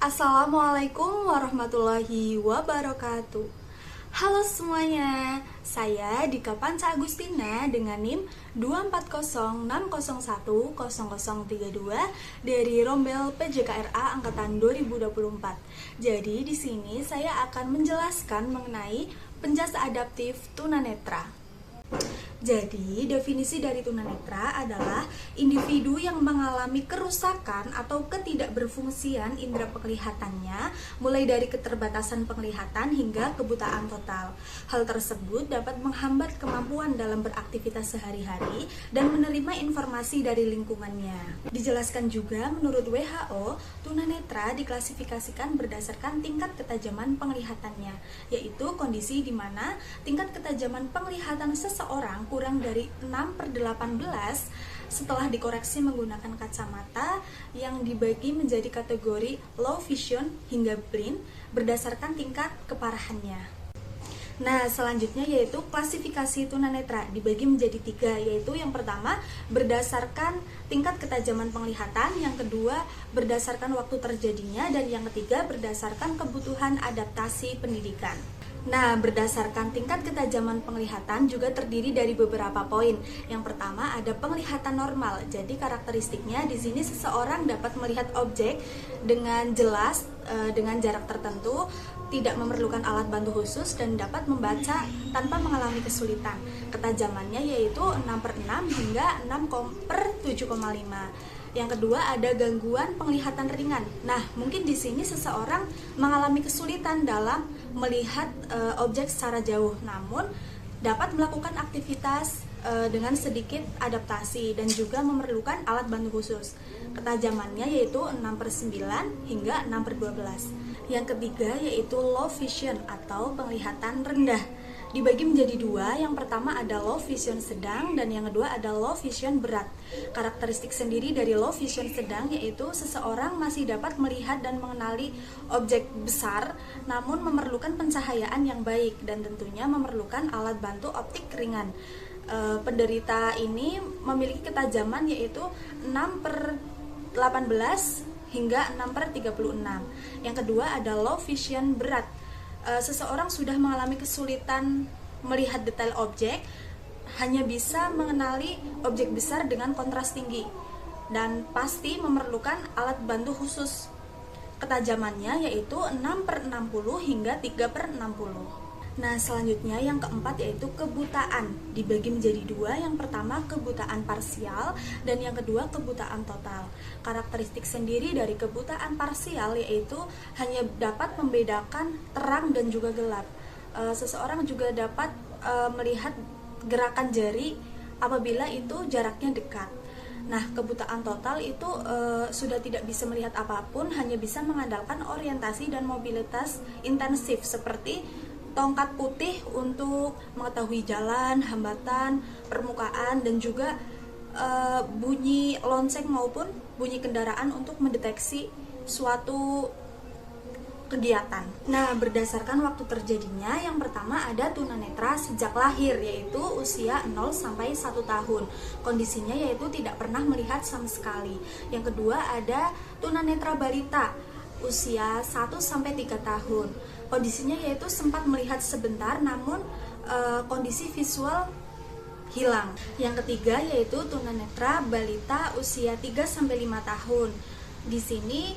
Assalamualaikum warahmatullahi wabarakatuh. Halo semuanya, saya Dika Panca Agustina dengan NIM 24060100032 dari Rombel PJKRA Angkatan 2024. Jadi di sini saya akan menjelaskan mengenai penjasa adaptif tunanetra. Jadi, definisi dari tunanetra adalah individu yang mengalami kerusakan atau ketidakberfungsian indera penglihatannya, mulai dari keterbatasan penglihatan hingga kebutaan total. Hal tersebut dapat menghambat kemampuan dalam beraktivitas sehari-hari dan menerima informasi dari lingkungannya. Dijelaskan juga menurut WHO, tunanetra diklasifikasikan berdasarkan tingkat ketajaman penglihatannya, yaitu kondisi di mana tingkat ketajaman penglihatan seseorang kurang dari 6/18 setelah dikoreksi menggunakan kacamata yang dibagi menjadi kategori low vision hingga blind berdasarkan tingkat keparahannya. Nah, selanjutnya yaitu klasifikasi tunanetra dibagi menjadi 3, yaitu yang pertama berdasarkan tingkat ketajaman penglihatan, yang kedua berdasarkan waktu terjadinya, dan yang ketiga berdasarkan kebutuhan adaptasi pendidikan. Nah, berdasarkan tingkat ketajaman penglihatan juga terdiri dari beberapa poin. Yang pertama ada penglihatan normal. Jadi karakteristiknya di sini seseorang dapat melihat objek dengan jelas dengan jarak tertentu, tidak memerlukan alat bantu khusus dan dapat membaca tanpa mengalami kesulitan. Ketajamannya yaitu 6/6 hingga 6/7,5. Yang kedua ada gangguan penglihatan ringan. Nah, mungkin di sini seseorang mengalami kesulitan dalam melihat objek secara jauh, namun dapat melakukan aktivitas dengan sedikit adaptasi dan juga memerlukan alat bantu khusus. Ketajamannya yaitu 6/9 hingga 6/12. Yang ketiga yaitu low vision atau penglihatan rendah. Dibagi menjadi 2, yang pertama ada low vision sedang dan yang kedua ada low vision berat. Karakteristik sendiri dari low vision sedang yaitu seseorang masih dapat melihat dan mengenali objek besar namun memerlukan pencahayaan yang baik dan tentunya memerlukan alat bantu optik ringan. Penderita ini memiliki ketajaman yaitu 6/18 hingga 6/36. Yang kedua ada low vision berat. Seseorang sudah mengalami kesulitan melihat detail objek, hanya bisa mengenali objek besar dengan kontras tinggi dan pasti memerlukan alat bantu khusus. Ketajamannya yaitu 6/60 hingga 3/60. Nah, selanjutnya yang keempat yaitu kebutaan. Dibagi menjadi 2, yang pertama kebutaan parsial dan yang kedua kebutaan total. Karakteristik sendiri dari kebutaan parsial yaitu hanya dapat membedakan terang dan juga gelap. Seseorang juga dapat melihat gerakan jari apabila itu jaraknya dekat. Nah, kebutaan total itu sudah tidak bisa melihat apapun, hanya bisa mengandalkan orientasi dan mobilitas intensif seperti tongkat putih untuk mengetahui jalan, hambatan, permukaan, dan juga bunyi lonceng maupun bunyi kendaraan untuk mendeteksi suatu kegiatan. Nah, berdasarkan waktu terjadinya, yang pertama ada tunanetra sejak lahir, yaitu usia 0 sampai 1 tahun. Kondisinya yaitu tidak pernah melihat sama sekali. Yang kedua ada tunanetra balita, usia 1 sampai 3 tahun. Kondisinya yaitu sempat melihat sebentar namun kondisi visual hilang. Yang ketiga yaitu tunanetra balita usia 3 sampai 5 tahun. Di sini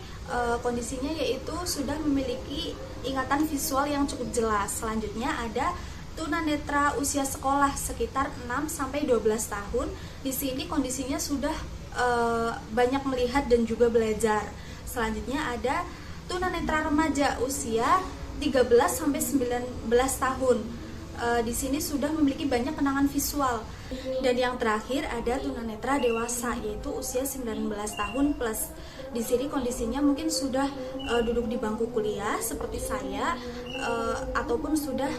kondisinya yaitu sudah memiliki ingatan visual yang cukup jelas. Selanjutnya ada tunanetra usia sekolah sekitar 6 sampai 12 tahun. Di sini kondisinya sudah banyak melihat dan juga belajar. Selanjutnya ada tunanetra remaja usia 13 sampai 19 tahun. Di sini sudah memiliki banyak kenangan visual. Dan yang terakhir ada tunanetra dewasa yaitu usia 19 tahun plus. Di sini kondisinya mungkin sudah duduk di bangku kuliah seperti saya ataupun sudah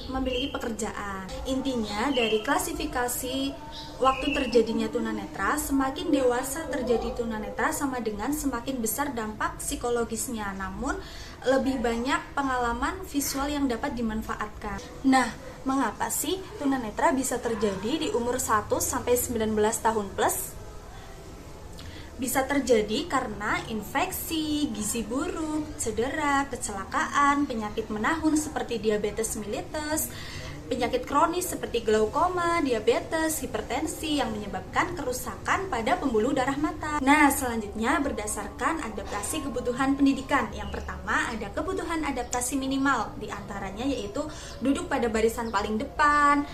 memiliki pekerjaan. Intinya dari klasifikasi waktu terjadinya tunanetra, semakin dewasa terjadi tunanetra sama dengan semakin besar dampak psikologisnya, namun lebih banyak pengalaman visual yang dapat dimanfaatkan. Nah, mengapa sih tunanetra bisa terjadi di umur 1 sampai 19 tahun plus? Bisa terjadi karena infeksi, gizi buruk, cedera, kecelakaan, penyakit menahun seperti diabetes mellitus, penyakit kronis seperti glaukoma, diabetes, hipertensi yang menyebabkan kerusakan pada pembuluh darah mata. Nah, selanjutnya berdasarkan adaptasi kebutuhan pendidikan. Yang pertama ada kebutuhan adaptasi minimal, diantaranya yaitu duduk pada barisan paling depan,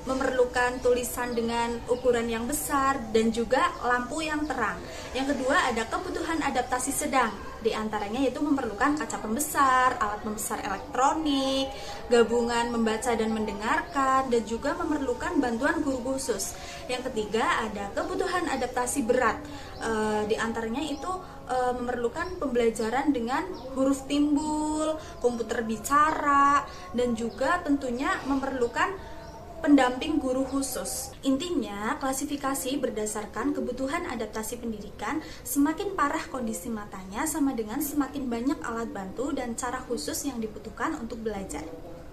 memerlukan tulisan dengan ukuran yang besar, dan juga lampu yang terang. Yang kedua ada kebutuhan adaptasi sedang, diantaranya yaitu memerlukan kaca pembesar, alat pembesar elektronik, gabungan membaca dan mendengarkan, dan juga memerlukan bantuan guru khusus. Yang ketiga ada kebutuhan adaptasi berat, diantaranya itu memerlukan pembelajaran dengan huruf timbul, komputer bicara, dan juga tentunya memerlukan pendamping guru khusus. Intinya, klasifikasi berdasarkan kebutuhan adaptasi pendidikan, semakin parah kondisi matanya sama dengan semakin banyak alat bantu dan cara khusus yang dibutuhkan untuk belajar.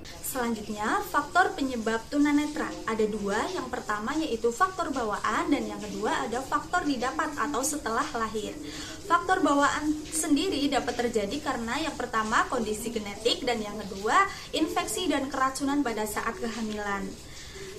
Selanjutnya, faktor penyebab tunanetra. Ada dua, yang pertama yaitu faktor bawaan dan yang kedua ada faktor didapat atau setelah lahir. Faktor bawaan sendiri dapat terjadi karena yang pertama kondisi genetik dan yang kedua infeksi dan keracunan pada saat kehamilan.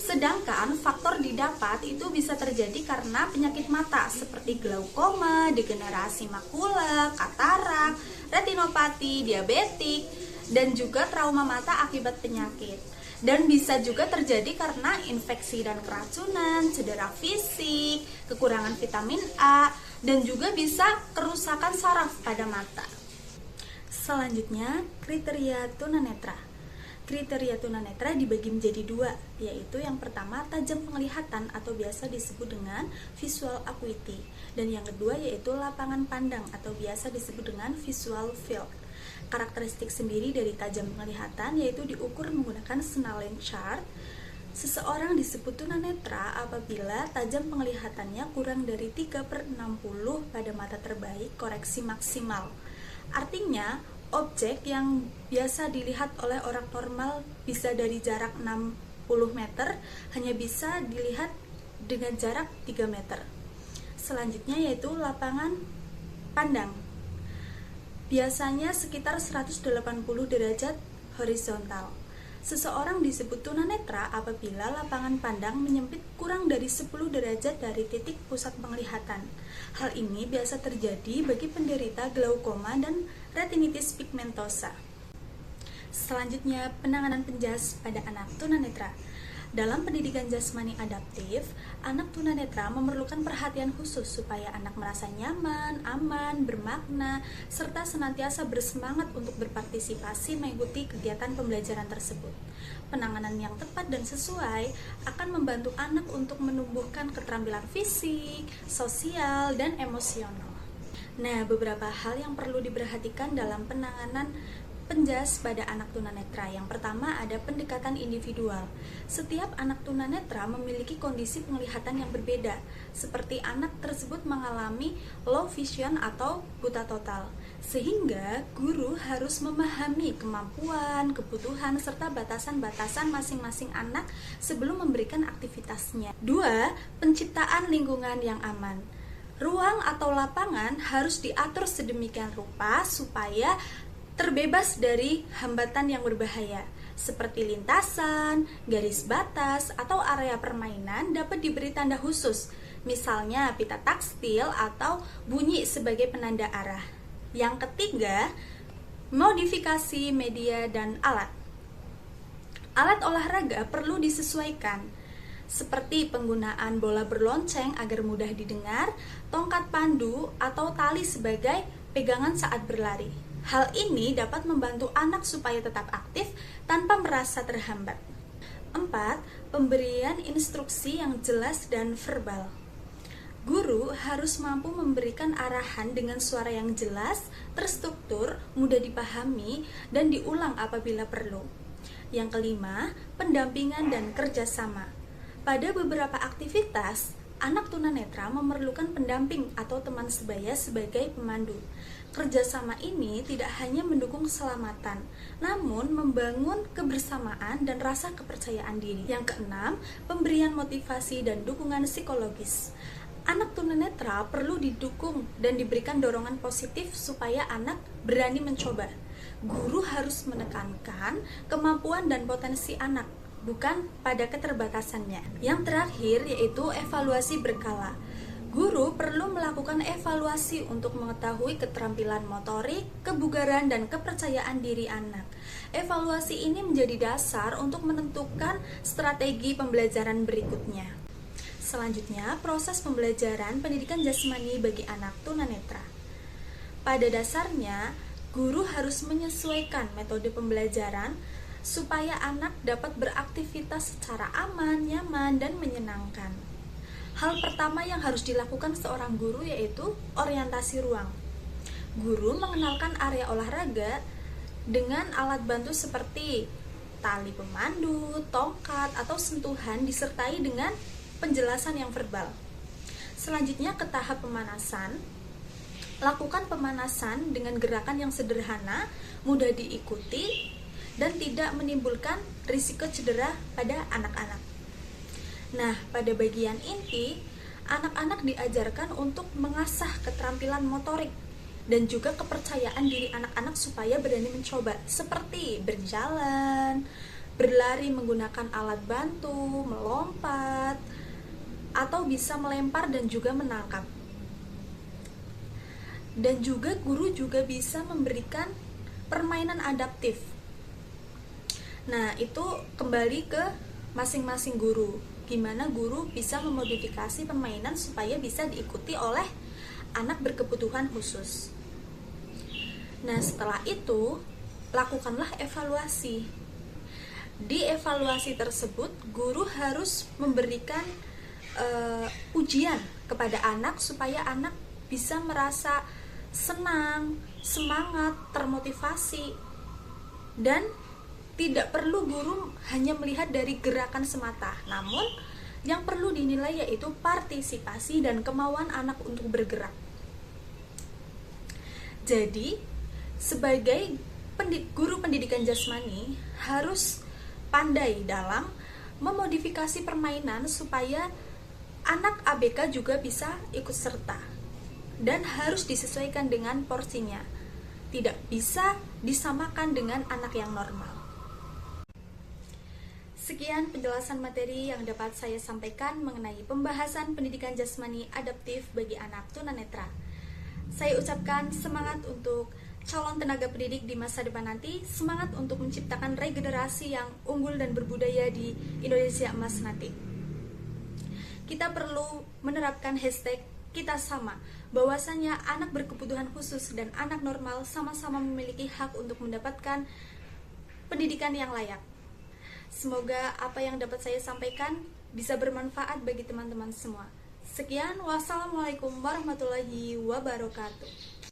Sedangkan faktor didapat itu bisa terjadi karena penyakit mata seperti glaukoma, degenerasi makula, katarak, retinopati, diabetik, dan juga trauma mata akibat penyakit. Dan bisa juga terjadi karena infeksi dan keracunan, cedera fisik, kekurangan vitamin A, dan juga bisa kerusakan saraf pada mata. Selanjutnya, kriteria tunanetra. Kriteria tunanetra dibagi menjadi dua, yaitu yang pertama tajam penglihatan atau biasa disebut dengan visual acuity, dan yang kedua yaitu lapangan pandang atau biasa disebut dengan visual field. Karakteristik sendiri dari tajam penglihatan yaitu diukur menggunakan Snellen chart. Seseorang disebut tunanetra apabila tajam penglihatannya kurang dari 3/60 pada mata terbaik koreksi maksimal. Artinya, objek yang biasa dilihat oleh orang normal bisa dari jarak 60 meter hanya bisa dilihat dengan jarak 3 meter. Selanjutnya yaitu lapangan pandang. Biasanya sekitar 180 derajat horizontal. Seseorang disebut tunanetra apabila lapangan pandang menyempit kurang dari 10 derajat dari titik pusat penglihatan. Hal ini biasa terjadi bagi penderita glaukoma dan retinitis pigmentosa. Selanjutnya, penanganan penjas pada anak tunanetra. Dalam pendidikan jasmani adaptif, anak tunanetra memerlukan perhatian khusus supaya anak merasa nyaman, aman, bermakna, serta senantiasa bersemangat untuk berpartisipasi mengikuti kegiatan pembelajaran tersebut. Penanganan yang tepat dan sesuai akan membantu anak untuk menumbuhkan keterampilan fisik, sosial, dan emosional. Nah, beberapa hal yang perlu diperhatikan dalam penanganan penjas pada anak tunanetra. Yang pertama ada pendekatan individual. Setiap anak tunanetra memiliki kondisi penglihatan yang berbeda, seperti anak tersebut mengalami low vision atau buta total. Sehingga guru harus memahami kemampuan, kebutuhan, serta batasan-batasan masing-masing anak sebelum memberikan aktivitasnya. 2. Penciptaan lingkungan yang aman. Ruang atau lapangan harus diatur sedemikian rupa supaya terbebas dari hambatan yang berbahaya, seperti lintasan, garis batas, atau area permainan dapat diberi tanda khusus, misalnya pita takstil atau bunyi sebagai penanda arah. Yang ketiga, modifikasi media dan alat. Alat olahraga perlu disesuaikan, seperti penggunaan bola berlonceng agar mudah didengar, tongkat pandu, atau tali sebagai pegangan saat berlari. Hal ini dapat membantu anak supaya tetap aktif tanpa merasa terhambat. 4. Pemberian instruksi yang jelas dan verbal. Guru harus mampu memberikan arahan dengan suara yang jelas, terstruktur, mudah dipahami, dan diulang apabila perlu. Yang kelima, pendampingan dan kerjasama. Pada beberapa aktivitas, anak tunanetra memerlukan pendamping atau teman sebaya sebagai pemandu. Kerjasama ini tidak hanya mendukung keselamatan, namun membangun kebersamaan dan rasa kepercayaan diri. Yang keenam, pemberian motivasi dan dukungan psikologis. Anak tunanetra perlu didukung dan diberikan dorongan positif supaya anak berani mencoba. Guru harus menekankan kemampuan dan potensi anak, bukan pada keterbatasannya. Yang terakhir yaitu evaluasi berkala. Guru perlu melakukan evaluasi untuk mengetahui keterampilan motorik, kebugaran, dan kepercayaan diri anak. Evaluasi ini menjadi dasar untuk menentukan strategi pembelajaran berikutnya. Selanjutnya, proses pembelajaran pendidikan jasmani bagi anak tunanetra. Pada dasarnya, guru harus menyesuaikan metode pembelajaran supaya anak dapat beraktivitas secara aman, nyaman, dan menyenangkan. Hal pertama yang harus dilakukan seorang guru yaitu orientasi ruang. Guru mengenalkan area olahraga dengan alat bantu seperti tali pemandu, tongkat, atau sentuhan disertai dengan penjelasan yang verbal. Selanjutnya ke tahap pemanasan. Lakukan pemanasan dengan gerakan yang sederhana, mudah diikuti, dan tidak menimbulkan risiko cedera pada anak-anak. Nah, pada bagian inti, anak-anak diajarkan untuk mengasah keterampilan motorik dan juga kepercayaan diri anak-anak supaya berani mencoba, seperti berjalan, berlari menggunakan alat bantu, melompat, atau bisa melempar dan juga menangkap. Dan juga guru juga bisa memberikan permainan adaptif. Nah, itu kembali ke masing-masing guru. Gimana guru bisa memodifikasi permainan supaya bisa diikuti oleh anak berkebutuhan khusus. Nah, setelah itu, lakukanlah evaluasi. Di evaluasi tersebut, guru harus memberikan ujian kepada anak supaya anak bisa merasa senang, semangat, termotivasi, dan tidak perlu guru hanya melihat dari gerakan semata, namun yang perlu dinilai yaitu partisipasi dan kemauan anak untuk bergerak. Jadi, sebagai guru pendidikan jasmani harus pandai dalam memodifikasi permainan supaya anak ABK juga bisa ikut serta dan harus disesuaikan dengan porsinya. Tidak bisa disamakan dengan anak yang normal. Sekian penjelasan materi yang dapat saya sampaikan mengenai pembahasan pendidikan jasmani adaptif bagi anak tunanetra. Saya ucapkan semangat untuk calon tenaga pendidik di masa depan nanti, semangat untuk menciptakan regenerasi yang unggul dan berbudaya di Indonesia emas nanti. Kita perlu menerapkan hashtag kita sama, bahwasanya anak berkebutuhan khusus dan anak normal sama-sama memiliki hak untuk mendapatkan pendidikan yang layak. Semoga apa yang dapat saya sampaikan bisa bermanfaat bagi teman-teman semua. Sekian, wassalamualaikum warahmatullahi wabarakatuh.